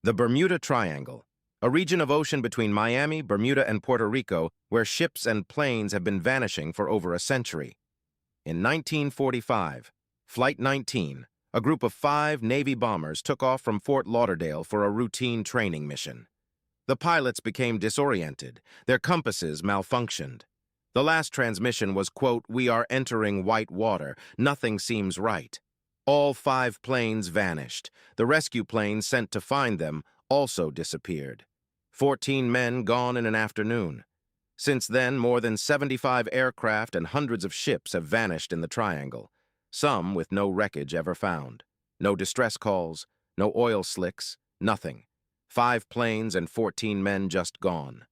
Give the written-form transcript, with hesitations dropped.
The Bermuda Triangle, a region of ocean between Miami, Bermuda, and Puerto Rico where ships and planes have been vanishing for over a century. In 1945, Flight 19, a group of 5 Navy bombers took off from Fort Lauderdale for a routine training mission. The pilots became disoriented. Their compasses malfunctioned. The last transmission was, quote, "We are entering white water. Nothing seems right." All 5 planes vanished. The rescue plane sent to find them also disappeared. 14 men gone in an afternoon. Since then, more than 75 aircraft and hundreds of ships have vanished in the triangle, some with no wreckage ever found. No distress calls, no oil slicks, nothing. 5 planes and 14 men just gone.